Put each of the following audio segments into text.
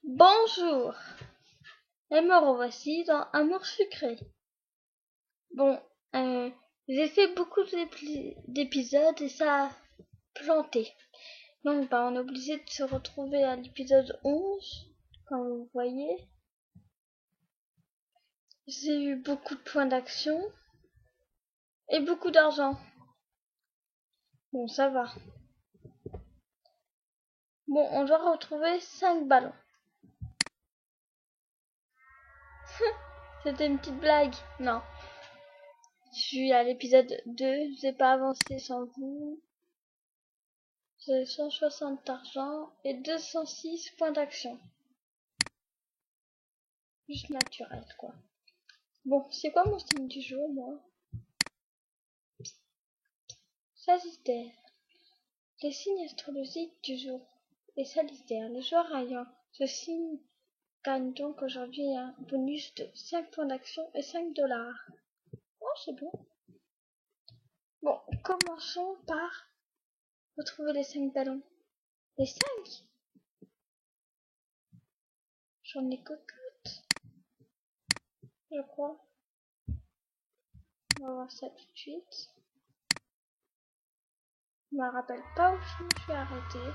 Bonjour, et me revoici dans Amour sucré. Bon, j'ai fait beaucoup d'épisodes et ça a planté. Donc on est obligé de se retrouver à l'épisode 11, comme vous voyez. J'ai eu beaucoup de points d'action et beaucoup d'argent. Bon, ça va. Bon, on doit retrouver 5 ballons. C'était une petite blague. Non. Je suis à l'épisode 2, j'ai pas avancé sans vous. J'ai 160 d'argent et 206 points d'action. Juste naturel, quoi. Bon, c'est quoi mon signe du jour, moi? Sagittaire. Les signes astrologiques du jour. Les Sagittaires. Les joueurs ayant ce signe gagnent donc aujourd'hui un bonus de 5 points d'action et 5 $. Oh, c'est bon. Bon, commençons par retrouver les 5 ballons. Les 5? J'en ai que 4, je crois. On va voir ça tout de suite. Je me rappelle pas où je me suis arrêtée.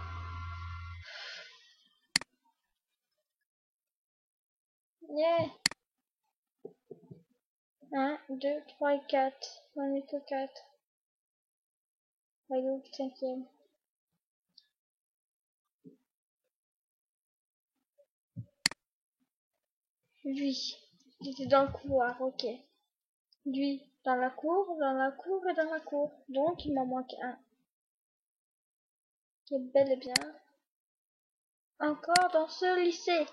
Yeah. 1, 2, 3 et 4. J'en ai que 4. Allez, au 5e. Lui. Il était dans le couloir, ok. Lui, dans la cour et dans la cour. Donc, il m'en manque un. Qui est bel et bien encore dans ce lycée.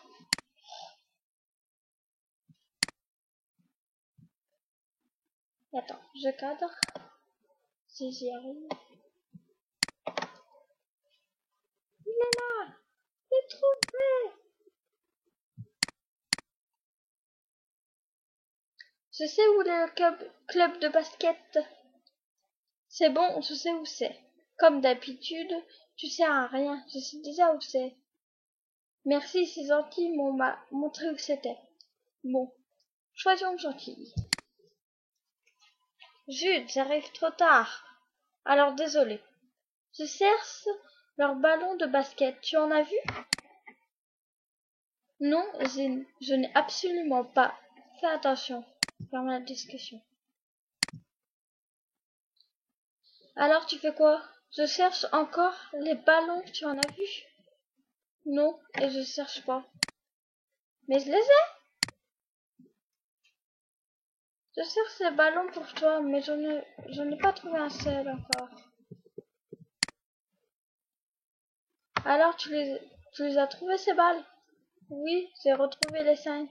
Attends, je cadre. Si j'y arrive. Il est là. J'ai trouvé. Je sais où est le club de basket. C'est bon, je sais où c'est. Comme d'habitude, tu sers à rien. Je sais déjà où c'est. Merci, c'est gentil, on m'a montré où c'était. Bon, soyons gentils. Zut, j'arrive trop tard. Alors désolé. Je cherche leur ballon de basket. Tu en as vu? Non, je n'ai absolument pas fait attention dans la discussion. Alors tu fais quoi? Je cherche encore les ballons. Tu en as vu? Non, et je cherche pas. Mais je les ai. Je cherche les ballons pour toi, mais je n'ai pas trouvé un seul encore. Alors tu les as trouvés ces balles? Oui, j'ai retrouvé les 5.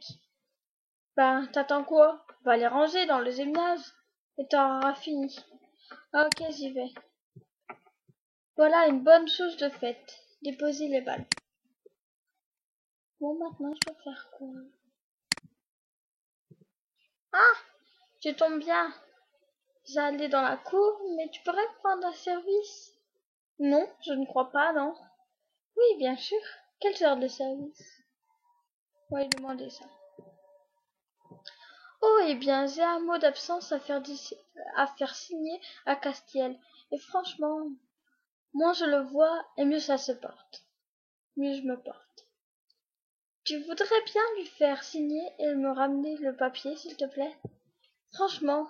Ben, t'attends quoi? Va les ranger dans le gymnase et t'auras fini. Ah, ok, j'y vais. Voilà une bonne chose de faite. Déposer les balles. Bon, maintenant je dois faire quoi? Ah, tu tombes bien. J'allais dans la cour, mais tu pourrais prendre un service? Non, je ne crois pas, non. Oui, bien sûr. Quel genre de service? Oui, demandez ça. Oh, eh bien, j'ai un mot d'absence à faire signer à Castiel. Et franchement, moins je le vois, et mieux ça se porte. Mieux je me porte. Tu voudrais bien lui faire signer et me ramener le papier, s'il te plaît? Franchement,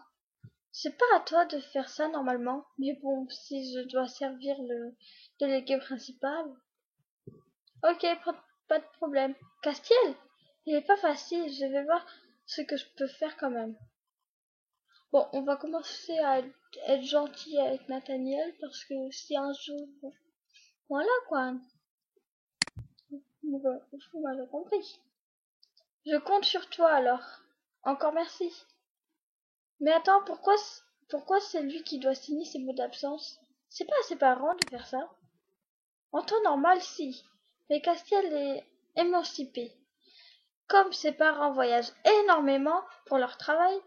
c'est pas à toi de faire ça normalement, mais bon, si je dois servir le délégué principal. Ok, pas de problème. Castiel, il est pas facile, je vais voir ce que je peux faire quand même. Bon, on va commencer à être gentil avec Nathaniel parce que si un jour... Voilà quoi. Vous m'avez compris. Je compte sur toi alors. Encore merci. Mais attends, pourquoi c'est lui qui doit signer ses mots d'absence? C'est pas à ses parents de faire ça. En temps normal, si. Mais Castiel est émancipé. Comme ses parents voyagent énormément pour leur travail,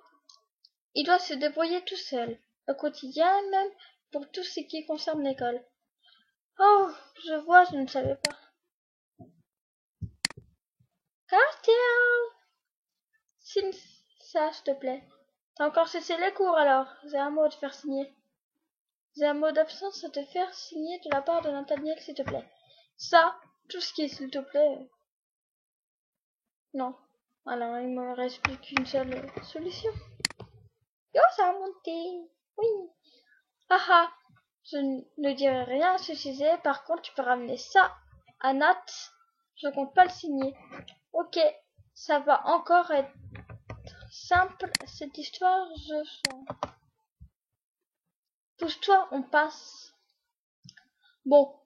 il doit se débrouiller tout seul, au quotidien même, pour tout ce qui concerne l'école. Oh, je vois, je ne savais pas. Castiel, signe ça, s'il te plaît. T'as encore cessé les cours alors. J'ai un mot de faire signer. J'ai un mot d'absence à te faire signer de la part de Nathaniel, s'il te plaît. Ça, tout ce qui est s'il te plaît. Non. Alors, il me reste plus qu'une seule solution. Oh, ça a monté. Oui. Haha. Je ne dirai rien à ce sujet. Par contre, tu peux ramener ça à Nat. Je compte pas le signer. Ok. Ça va encore être simple, cette histoire, je sens. Pousse-toi, on passe. Bon.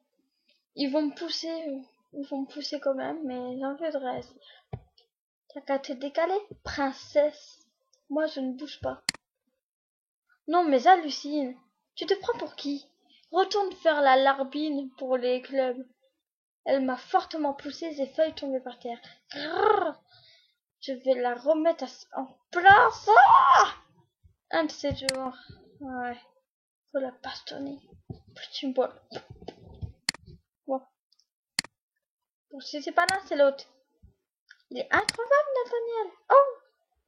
Ils vont me pousser quand même, mais j'ai envie de réagir. T'as qu'à te décaler, princesse. Moi, je ne bouge pas. Non, mais hallucine. Tu te prends pour qui? Retourne faire la larbine pour les clubs. Elle m'a fortement poussé, j'ai failli tomber par terre. Grrr. Je vais la remettre en place. Ah, un de ces jours. Ouais. Faut la bastonner. Petit bol. Bon. Bon, si c'est pas l'un, c'est l'autre. Il est introuvable, Nathaniel. Oh,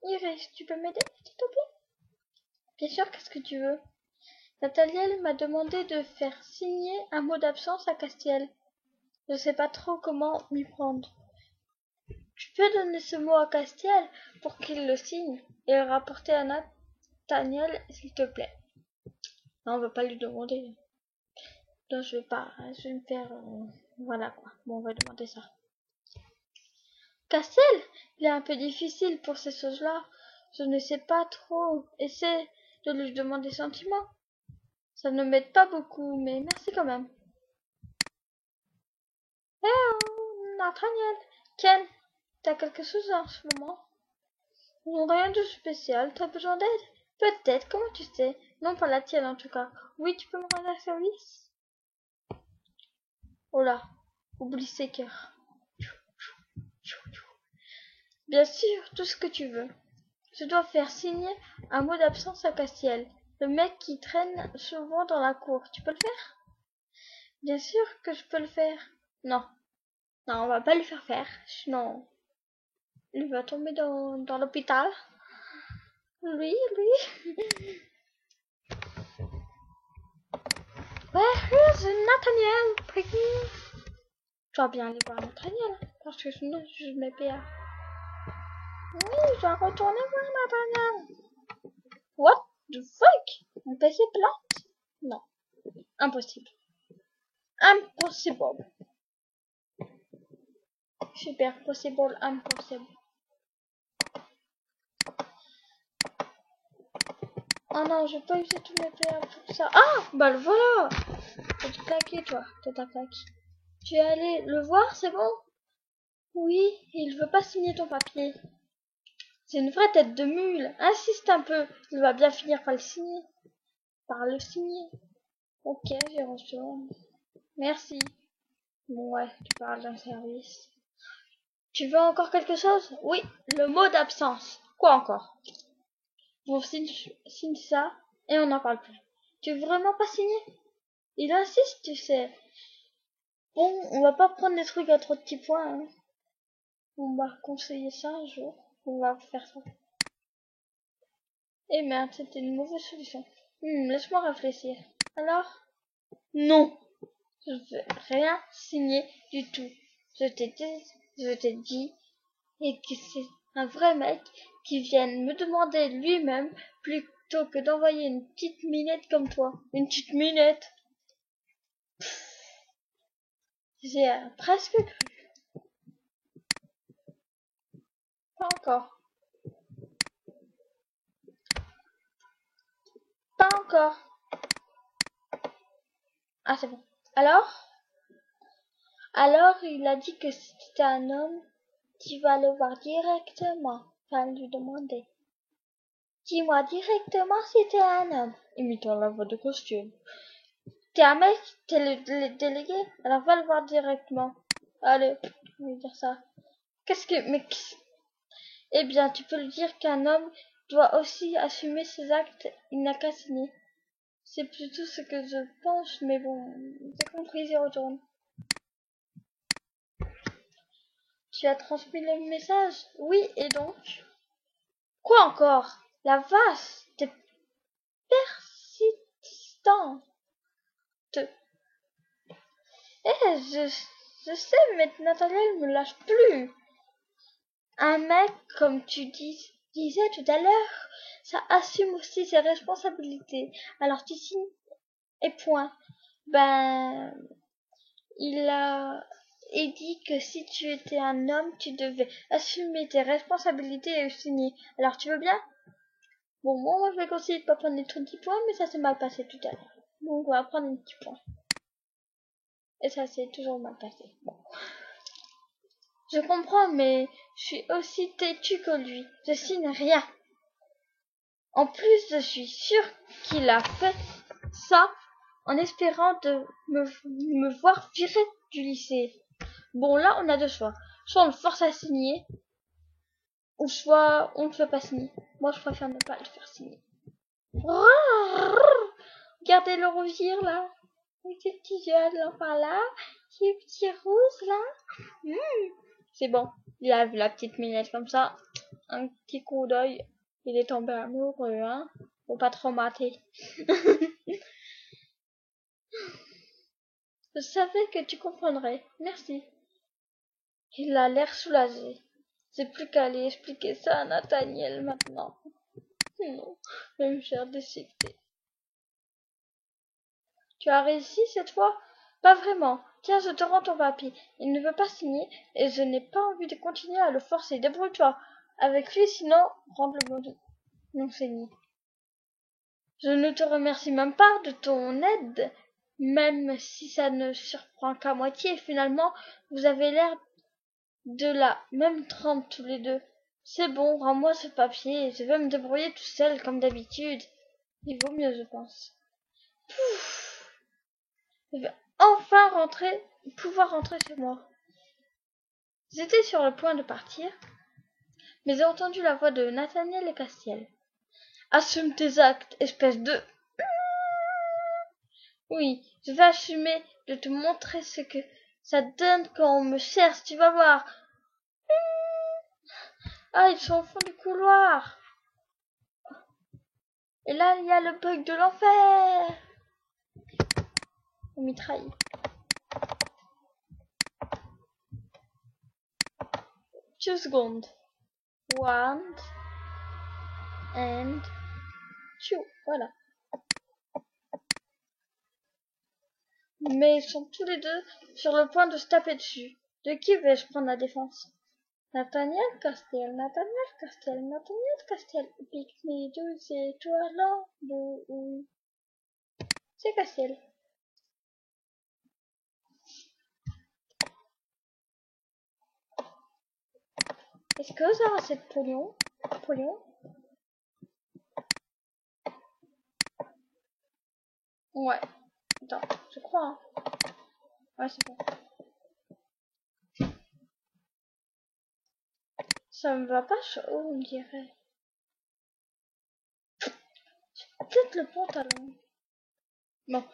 Iris, tu peux m'aider, s'il te plaît? Bien sûr, qu'est-ce que tu veux? Nathaniel m'a demandé de faire signer un mot d'absence à Castiel. Je sais pas trop comment m'y prendre. Tu peux donner ce mot à Castiel pour qu'il le signe et le rapporter à Nathaniel, s'il te plaît. Non, on va pas lui demander. Non, je vais pas. Je vais me faire... voilà quoi. Bon, on va demander ça. Castiel, il est un peu difficile pour ces choses-là. Je ne sais pas trop. Essaie de lui demander sentiment. Ça ne m'aide pas beaucoup, mais merci quand même. Eh oh, Nathaniel. Ken, t'as quelque chose en ce moment? Non, rien de spécial. T'as besoin d'aide? Peut-être. Comment tu sais? Non, pas la tienne en tout cas. Oui, tu peux me rendre un service? Oh là, oublie ces cœurs. Bien sûr, tout ce que tu veux. Je dois faire signer un mot d'absence à Castiel, le mec qui traîne souvent dans la cour. Tu peux le faire? Bien sûr que je peux le faire. Non, non, on va pas lui faire faire. Sinon, il va tomber dans l'hôpital. Lui. Where is Nathaniel? Please. Je dois bien aller voir Nathaniel, parce que sinon je mets PA. Oui, je dois retourner voir Nathaniel. What the fuck? Mon PC plante? Non, impossible. Impossible. Super, possible, impossible. Oh non, je vais pas user tous mes PA pour ça. Ah, bah le voilà. T'as claqué, toi. T'as claqué. Tu es allé le voir, c'est bon? Oui, il veut pas signer ton papier. C'est une vraie tête de mule. Insiste un peu. Il va bien finir par le signer. Ok, j'ai reçu. Merci. Bon, ouais, tu parles d'un service. Tu veux encore quelque chose? Oui, le mot d'absence. Quoi encore? Bon, signe ça et on n'en parle plus. Tu veux vraiment pas signer? Il insiste, tu sais. Bon, on va pas prendre des trucs à trop de petits points, hein. On va conseiller ça un jour. On va faire ça. Eh merde, c'était une mauvaise solution. Laisse-moi réfléchir. Alors? Non, je veux rien signer du tout. Je t'ai dit, et que c'est un vrai mec qui vienne me demander lui-même plutôt que d'envoyer une petite minette comme toi. Une petite minette. J'ai presque cru. Pas encore. Pas encore. Ah, c'est bon. Alors, il a dit que si c'était un homme, tu vas le voir directement. Enfin, lui demander. Dis-moi directement si t'es un homme, imitant la voix de costume. T'es un mec, t'es le délégué, alors va le voir directement. Allez, je vais dire ça. Mais eh bien, tu peux lui dire qu'un homme doit aussi assumer ses actes, il n'a qu'à signer. C'est plutôt ce que je pense, mais bon, j'ai compris, j'y retourne. Tu as transmis le message? Oui, et donc? Quoi encore? La vache, t'es persistant. Eh, je sais, mais Nathaniel me lâche plus. Un mec, comme disais tout à l'heure, ça assume aussi ses responsabilités. Alors tu signes et point. Ben, il a dit que si tu étais un homme, tu devais assumer tes responsabilités et signer. Alors tu veux bien? Bon, moi je vais conseiller de pas prendre des trucs 10 points, mais ça s'est mal passé tout à l'heure. Donc on va prendre un petit point. Et ça s'est toujours mal passé. Bon. Je comprends, mais je suis aussi têtu que lui. Je signe rien. En plus, je suis sûre qu'il a fait ça en espérant de me voir virer du lycée. Bon, là, on a deux choix. Soit on le force à signer, ou soit on ne le fait pas signer. Moi, je préfère ne pas le faire signer. Regardez le rougir, là. Avec ses petits yeux là par là. Ses petits roses, là. C'est bon. Il a vu la petite minette comme ça. Un petit coup d'œil. Il est tombé amoureux, hein. Faut pas trop mater. Je savais que tu comprendrais. Merci. Il a l'air soulagé. J'ai plus qu'à aller expliquer ça à Nathaniel maintenant. Non, même cher déchiqueté. Tu as réussi cette fois? Pas vraiment. Tiens, je te rends ton papier. Il ne veut pas signer et je n'ai pas envie de continuer à le forcer. Débrouille-toi avec lui, sinon rends-le non signé. Je ne te remercie même pas de ton aide, même si ça ne surprend qu'à moitié. Finalement, vous avez l'air de la même trempe tous les deux. C'est bon, rends-moi ce papier, je vais me débrouiller tout seul comme d'habitude. Il vaut mieux, je pense. Pouf, je vais enfin pouvoir rentrer chez moi. J'étais sur le point de partir, mais j'ai entendu la voix de Nathaniel et Castiel. Assume tes actes, espèce de... Oui, je vais assumer de te montrer ce que ça donne quand on me cherche, tu vas voir. Ah, ils sont au fond du couloir. Et là, il y a le bug de l'enfer. On mitraille. 2 secondes. 1 and 2. Voilà. Mais ils sont tous les deux sur le point de se taper dessus. De qui vais-je prendre la défense? Nathaniel Castiel, Nathaniel Castiel, Nathaniel Castiel. Pique-me douce étoiles de... C'est Castiel. Est-ce que ça aura cette pollution? Ouais. Attends, je crois. Hein. Ouais, c'est bon. Ça me va pas chaud, on dirait. Peut-être le pantalon. Bon.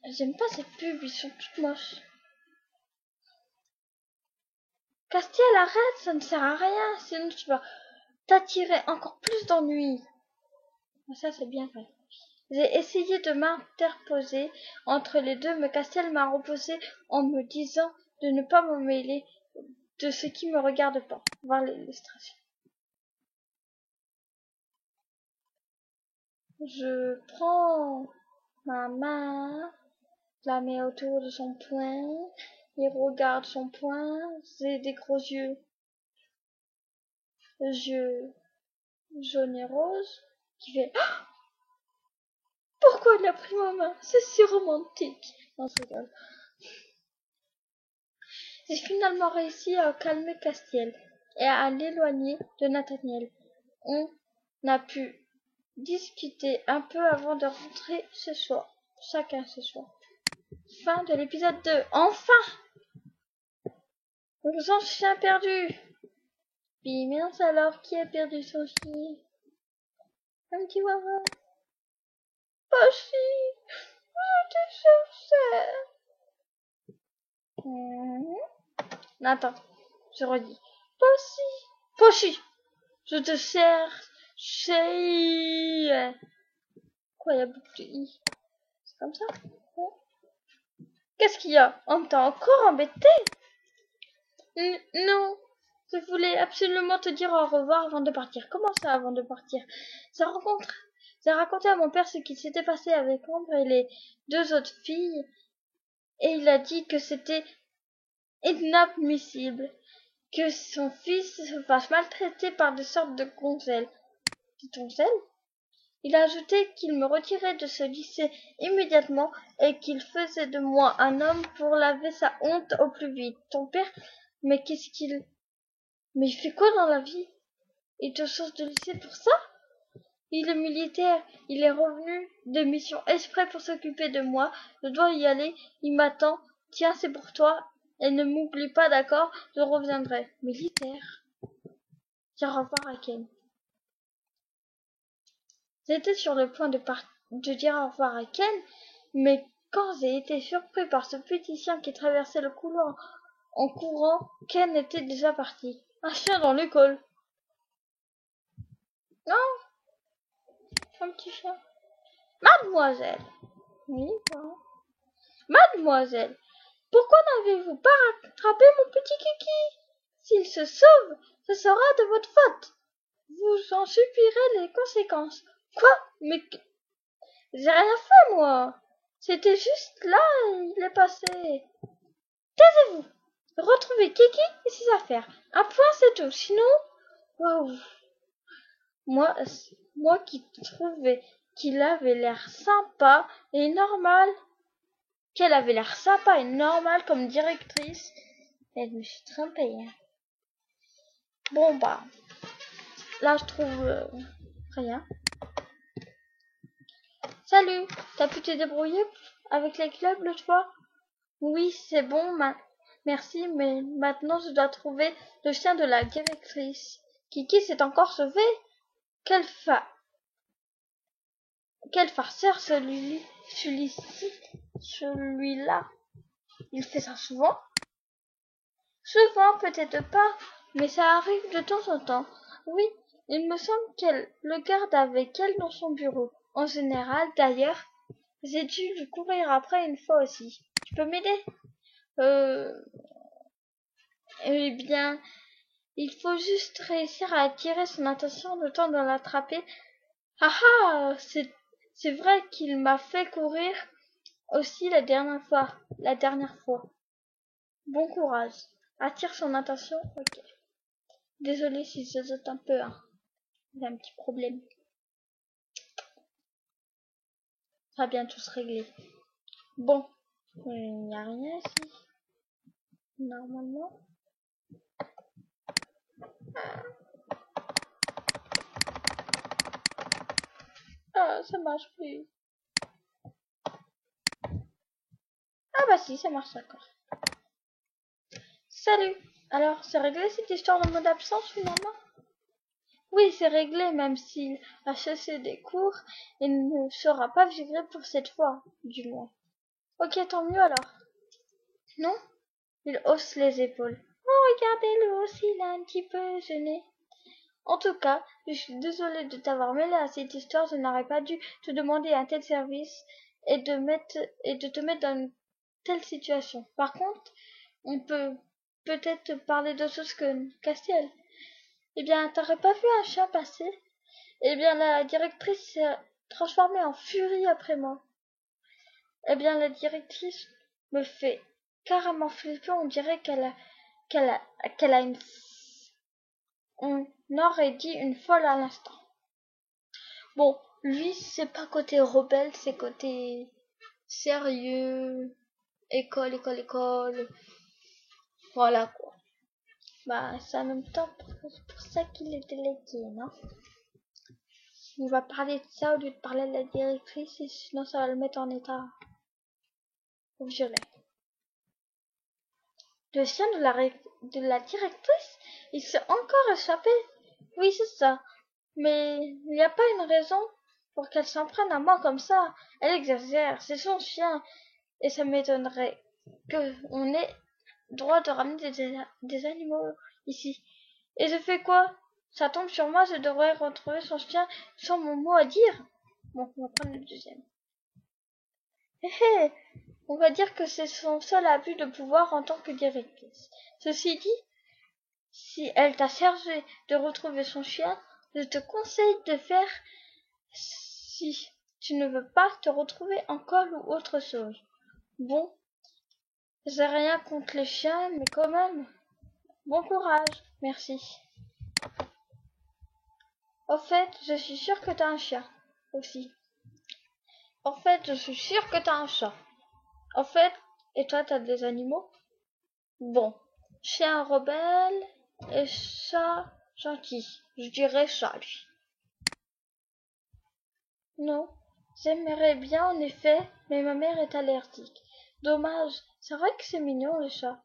J'aime pas ces pubs, ils sont toutes moches. Castiel, arrête, ça ne sert à rien, sinon tu vas t'attirer encore plus d'ennuis. Ça, c'est bien vrai. J'ai essayé de m'interposer entre les deux, mais Castiel m'a repoussé en me disant de ne pas me mêler de ce qui me regarde pas. Voir l'illustration. Je prends ma main, la mets autour de son poing, il regarde son poing, j'ai des gros yeux jaune et rose, qui fait pourquoi il a pris ma main? C'est si romantique. Non, je rigole. J'ai finalement réussi à calmer Castiel et à l'éloigner de Nathaniel. On a pu discuter un peu avant de rentrer ce soir. Chacun ce soir. Fin de l'épisode 2. Enfin! Son chien perdu. Puis mince alors, qui a perdu son chien? Un petit wawa. Pas si, je te cherchais. Attends, je redis. Possi. Possi. Je te cherche. Quoi, il y a beaucoup de i. C'est comme ça? Ouais. Qu'est-ce qu'il y a? On t'a encore embêté? Non. Je voulais absolument te dire au revoir avant de partir. Comment ça, avant de partir? J'ai raconté à mon père ce qui s'était passé avec Ambre et les deux autres filles, et il a dit que c'était inadmissible que son fils se fasse maltraiter par des sortes de gonzelles. Des gonzelles? Il a ajouté qu'il me retirait de ce lycée immédiatement et qu'il faisait de moi un homme pour laver sa honte au plus vite. Ton père, mais mais il fait quoi dans la vie? Il te change de lycée pour ça? Il est militaire, il est revenu de mission exprès pour s'occuper de moi. Je dois y aller, il m'attend. Tiens, c'est pour toi. Et ne m'oublie pas, d'accord? Je reviendrai. Militaire. Dire au revoir à Ken. J'étais sur le point de dire au revoir à Ken, mais quand j'ai été surpris par ce petit chien qui traversait le couloir en courant, Ken était déjà parti. Un chien dans l'école. Non, un petit chien. Mademoiselle. Oui, bon. Mademoiselle, pourquoi n'avez-vous pas rattrapé mon petit kiki? S'il se sauve, ce sera de votre faute. Vous en subirez les conséquences. Quoi? Mais j'ai rien fait, moi. C'était juste là, il est passé. Taisez-vous. Retrouvez Kiki et ses affaires. Un point, c'est tout. Sinon, waouh. Moi, moi qui trouvais qu'il avait l'air sympa et normal, qu'elle avait l'air sympa et normale comme directrice, et je me suis trompée. Hein. Bon, bah, là, je trouve rien. Salut, t'as pu te débrouiller avec les clubs l'autre fois? Oui, c'est bon, merci, mais maintenant je dois trouver le chien de la directrice. Kiki s'est encore sauvé? Quel farceur celui-là. Il fait ça souvent? Souvent, peut-être pas, mais ça arrive de temps en temps. Oui, il me semble qu'elle le garde avec elle dans son bureau. En général, d'ailleurs, j'ai dû lui courir après une fois aussi. Tu peux m'aider? Eh bien, il faut juste réussir à attirer son attention le temps de l'attraper. Ah ah, c'est vrai qu'il m'a fait courir aussi la dernière fois. Bon courage. Attire son attention, ok. Désolée si je saute un peu, hein. J'ai un petit problème. Ça va bientôt se régler. Bon, il n'y a rien ici. Normalement. Ah, ça marche plus. Ah bah si, ça marche d'accord. Salut. Alors, c'est réglé cette histoire de mot d'absence finalement? Oui, c'est réglé, même s'il a cessé des cours, il ne sera pas viré pour cette fois, du moins. Ok, tant mieux alors. Non? Il hausse les épaules. Oh, regardez-le aussi, il a un petit peu gêné. En tout cas, je suis désolée de t'avoir mêlé à cette histoire, je n'aurais pas dû te demander un tel service et de te mettre dans une telle situation. Par contre, on peut peut-être parler d'autre chose que Castiel. Eh bien, t'aurais pas vu un chien passer? Eh bien, la directrice s'est transformée en furie après moi. Eh bien, la directrice me fait carrément flipper, on dirait qu'elle a on aurait dit une folle à l'instant. Bon, lui, c'est pas côté rebelle, c'est côté sérieux, école. Voilà quoi. Bah, c'est en même temps pour ça qu'il est délégué, non? Il va parler de ça au lieu de parler de la directrice, et sinon ça va le mettre en état violet. Le chien de la directrice, il s'est encore échappé. Oui, c'est ça. Mais il n'y a pas une raison pour qu'elle s'en prenne à moi comme ça. Elle exagère, c'est son chien. Et ça m'étonnerait que on ait droit de ramener des animaux ici. Et je fais quoi? Ça tombe sur moi, je devrais retrouver son chien sans mon mot à dire. Bon, on va prendre le deuxième. Hé hé, on va dire que c'est son seul abus de pouvoir en tant que directrice. Ceci dit, si elle t'a chargé de retrouver son chien, je te conseille de faire si tu ne veux pas te retrouver en colle ou autre chose. Bon, j'ai rien contre les chiens, mais quand même, bon courage, merci. Au fait, je suis sûre que t'as un chien, aussi. En fait, je suis sûre que t'as un chat. En fait, et toi t'as des animaux? Bon, chien rebelle et chat gentil. Je dirais chat, lui. Non, j'aimerais bien en effet, mais ma mère est allergique. Dommage, c'est vrai que c'est mignon les chats.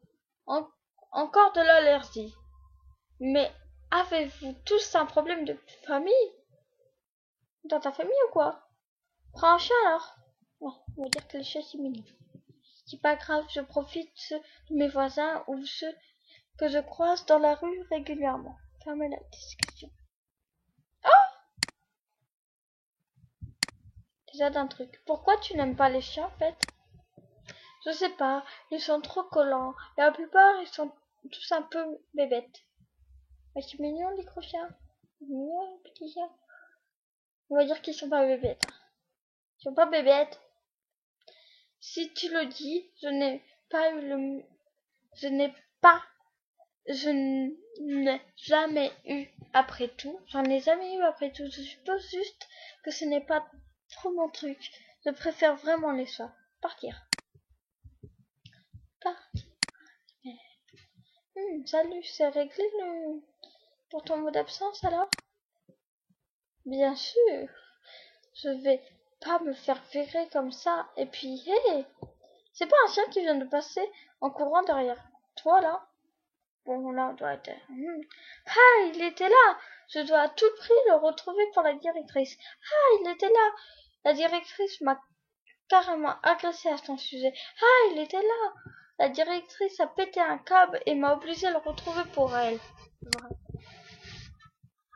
Encore de l'allergie. Mais avez-vous tous un problème de famille? Dans ta famille ou quoi? Prends un chat alors. Bon, on va dire que le chat c'est mignon. C'est pas grave, je profite de mes voisins ou ceux que je croise dans la rue régulièrement. Fermez la discussion. Déjà d'un truc. Pourquoi tu n'aimes pas les chiens en fait? Je sais pas, ils sont trop collants. Et la plupart, ils sont tous un peu bébêtes. Mais c'est mignon les gros chiens. C'est mignon les petits chiens. On va dire qu'ils sont pas bébêtes. Ils sont pas bébêtes. Si tu le dis, je n'ai pas eu le... Je n'ai pas... Je n'ai jamais eu après tout. J'en ai jamais eu après tout. Je suppose juste que ce n'est pas trop mon truc. Je préfère vraiment les chats. Partir. Partir. Salut, c'est réglé pour ton mot d'absence alors? Bien sûr. Je vais pas me faire virer comme ça. Et puis, hé, c'est pas un chien qui vient de passer en courant derrière toi là? Bon, là, on doit être... Ah, il était là! Je dois à tout prix le retrouver pour la directrice. Ah, il était là! La directrice m'a carrément agressé à son sujet. Ah, il était là! La directrice a pété un câble et m'a obligé à le retrouver pour elle.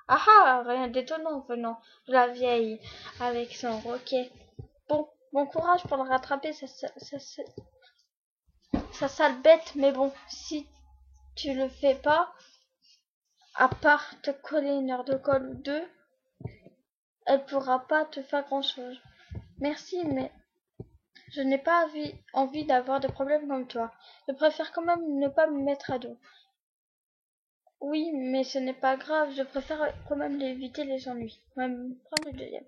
Ah ah, rien d'étonnant venant de la vieille avec son roquet. Bon courage pour le rattraper, ça sale bête, mais bon, si tu le fais pas, à part te coller une heure de colle ou deux, elle pourra pas te faire grand chose. Merci, mais je n'ai pas envie d'avoir des problèmes comme toi. Je préfère quand même ne pas me mettre à dos. Oui, mais ce n'est pas grave, je préfère quand même éviter les ennuis. Même prendre le deuxième.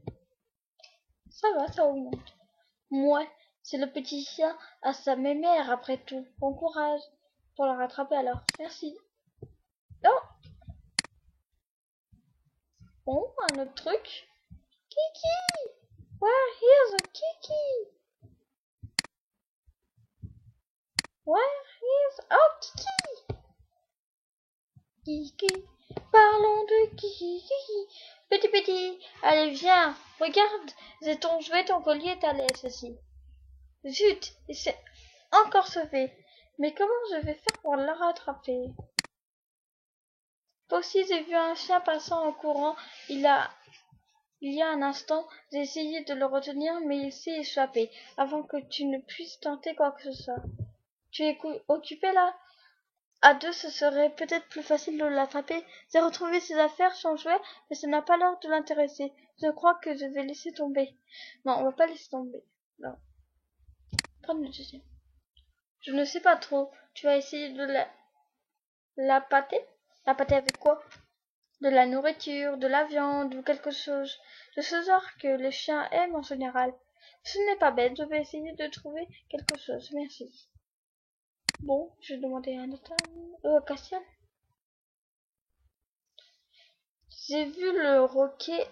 Ça va, ça augmente. Moi, c'est le petit chien à sa mémère après tout. Bon courage pour le rattraper alors. Merci. Oh, bon, un autre truc. Kiki! Where is a Kiki? Where is... Oh, Kiki! Kiki, parlons de Kiki. Petit, allez viens, regarde, c'est ton jouet, ton collier, ta laisse ici. Zut, il s'est encore sauvé. Mais comment je vais faire pour le rattraper? Aussi, j'ai vu un chien passant en courant. Il y a un instant, j'ai essayé de le retenir, mais il s'est échappé, avant que tu ne puisses tenter quoi que ce soit. Tu es occupé là? À deux, ce serait peut-être plus facile de l'attraper. J'ai retrouvé ses affaires, son jouet, mais ça n'a pas l'air de l'intéresser. Je crois que je vais laisser tomber. Non, on va pas laisser tomber. Non. Prends le deuxième. Je ne sais pas trop. Tu vas essayer de la pâter? La pâter avec quoi? De la nourriture, de la viande ou quelque chose de ce genre que les chiens aiment en général. Ce n'est pas bête, je vais essayer de trouver quelque chose. Merci. Bon, je vais demander à Nathan. Castiel. J'ai vu le roquet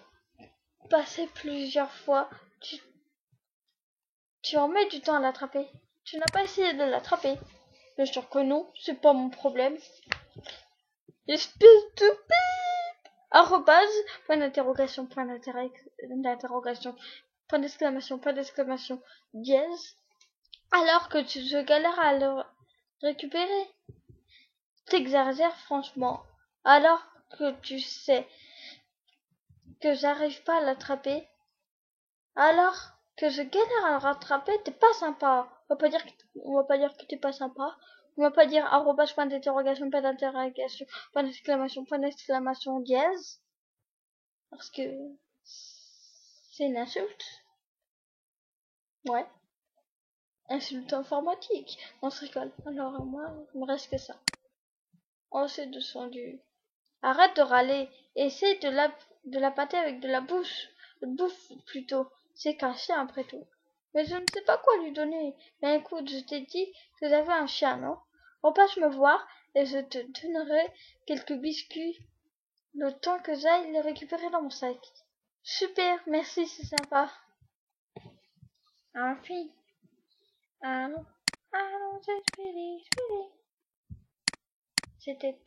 passer plusieurs fois. Tu en mets du temps à l'attraper. Tu n'as pas essayé de l'attraper. Bien sûr que non, c'est pas mon problème. Espèce de bip! Arrobase, point d'interrogation, point d'exclamation, dièse. Alors que je galère à le récupérer. t'exagères franchement. Alors que tu sais que j'arrive pas à l'attraper, alors que je galère à le rattraper, t'es pas sympa. On va pas dire que t'es pas sympa. On va pas dire arrobas, point d'interrogation, point d'exclamation, dièse. Parce que c'est une insulte. Ouais. Insulte informatique. On se rigole. Alors moi, il me reste que ça. Oh, c'est descendu. Arrête de râler. Essaye de la pâter avec de la bouffe plutôt. C'est qu'un chien après tout. Mais je ne sais pas quoi lui donner. Mais écoute, je t'ai dit que j'avais un chien, non? Repasse me voir et je te donnerai quelques biscuits le temps que j'aille les récupérer dans mon sac. Super, merci, c'est sympa. Enfin, allons, allons, Speedy. C'était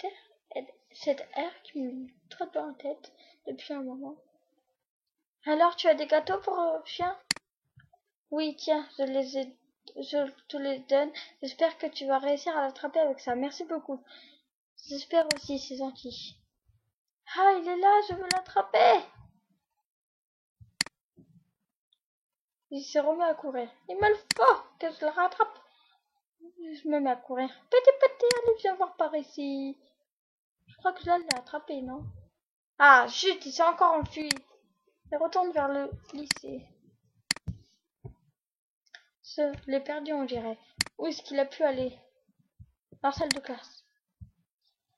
cette air qui me trotte dans la tête depuis un moment. Alors, tu as des gâteaux pour chien? Oui, tiens, je te les donne. J'espère que tu vas réussir à l'attraper avec ça. Merci beaucoup. J'espère aussi, c'est gentil. Ah, il est là, je veux l'attraper. Il se remet à courir. Il me le faut que je le rattrape. Je me mets à courir. Petit, allez, viens voir par ici. Je crois que je l'ai attrapé, non? Ah, chut, il s'est encore enfui. Il retourne vers le lycée. Je l'ai perdu, on dirait. Où est-ce qu'il a pu aller? Dans la salle de classe.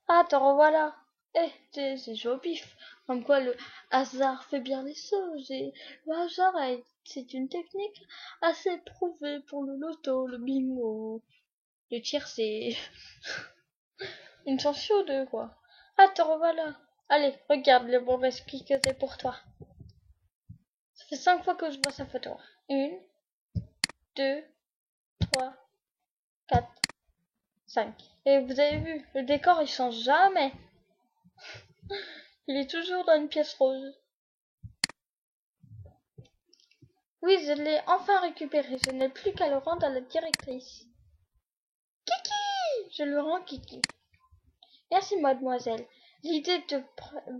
Ah, te revoilà. Eh, c'est chaud au pif. Comme quoi le hasard fait bien les choses. Et le hasard, c'est une technique assez prouvée pour le loto, le bingo, le tiercé. Une chance sur deux, quoi. Ah, te revoilà. Allez, regarde le bon biscuit que c'est pour toi. Ça fait 5 fois que je vois sa photo. 1, 2, 3, 4, 5. Et vous avez vu, le décor il change jamais. Il est toujours dans une pièce rose. Oui, je l'ai enfin récupéré. Je n'ai plus qu'à le rendre à la directrice. Kiki! Je le rends Kiki. Merci, mademoiselle. L'idée de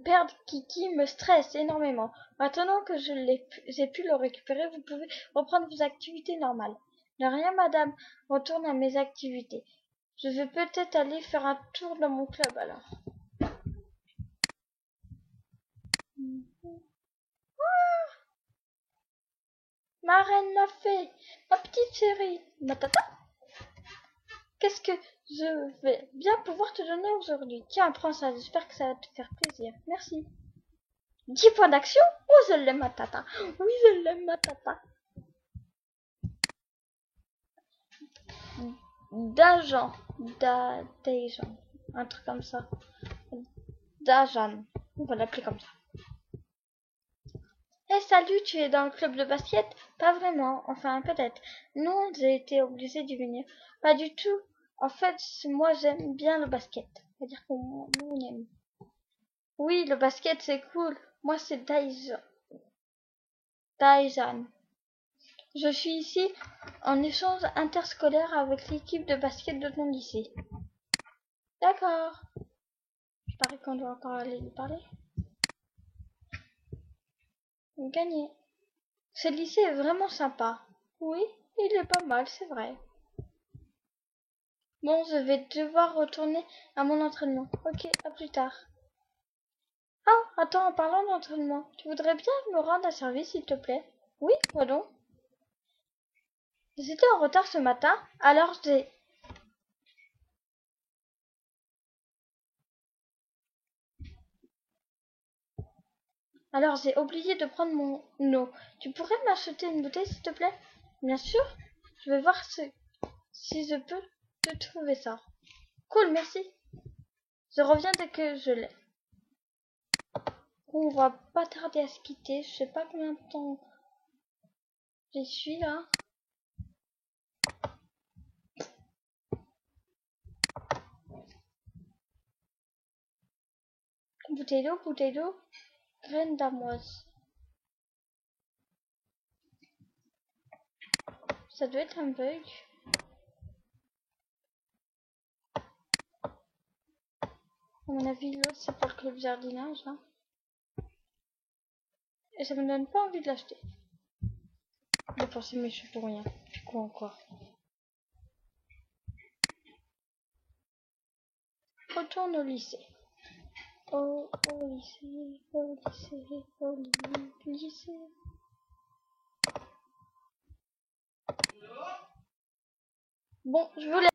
perdre Kiki me stresse énormément. Maintenant que j'ai pu le récupérer, vous pouvez reprendre vos activités normales. De rien, madame. Retourne à mes activités. Je vais peut-être aller faire un tour dans mon club alors. Ma reine l'a fait. Ma petite chérie. Ma tata. Qu'est-ce que je vais bien pouvoir te donner aujourd'hui? Tiens, prends ça. J'espère que ça va te faire plaisir. Merci. 10 points d'action? Oh, je l'aime, ma tata. Oui, je l'aime, ma tata. D'agent. D'agent. Un truc comme ça. D'agent. On va l'appeler comme ça. Eh, salut, tu es dans le club de basket? Pas vraiment, enfin peut-être. Non, j'ai été obligée d'y venir. Pas du tout. En fait, moi j'aime bien le basket. C'est-à-dire qu'on nous, on aime. Oui, le basket c'est cool. Moi c'est Daizan. Je suis ici en échange interscolaire avec l'équipe de basket de ton lycée. D'accord. Je parie qu'on doit encore aller lui parler. Gagné. Ce lycée est vraiment sympa. Oui, il est pas mal, c'est vrai. Bon, je vais devoir retourner à mon entraînement. Ok, à plus tard. Ah, attends, en parlant d'entraînement, tu voudrais bien me rendre un service, s'il te plaît? Oui, quoi donc? J'étais en retard ce matin, alors j'ai oublié de prendre mon eau. Tu pourrais m'acheter une bouteille, s'il te plaît? Bien sûr, je vais voir si je peux te trouver ça. Cool, merci. Je reviens dès que je l'ai. On va pas tarder à se quitter. Je sais pas combien de temps j'y suis là. Bouteille d'eau, graine d'armoise. Ça doit être un bug. À mon avis, l'autre, c'est pour le club jardinage. Hein. Et ça me donne pas envie de l'acheter. Dépenser mes cheveux pour rien. Quoi encore? Retourne au lycée. Au lycée, au lycée, au lycée. Bon, je vous laisse.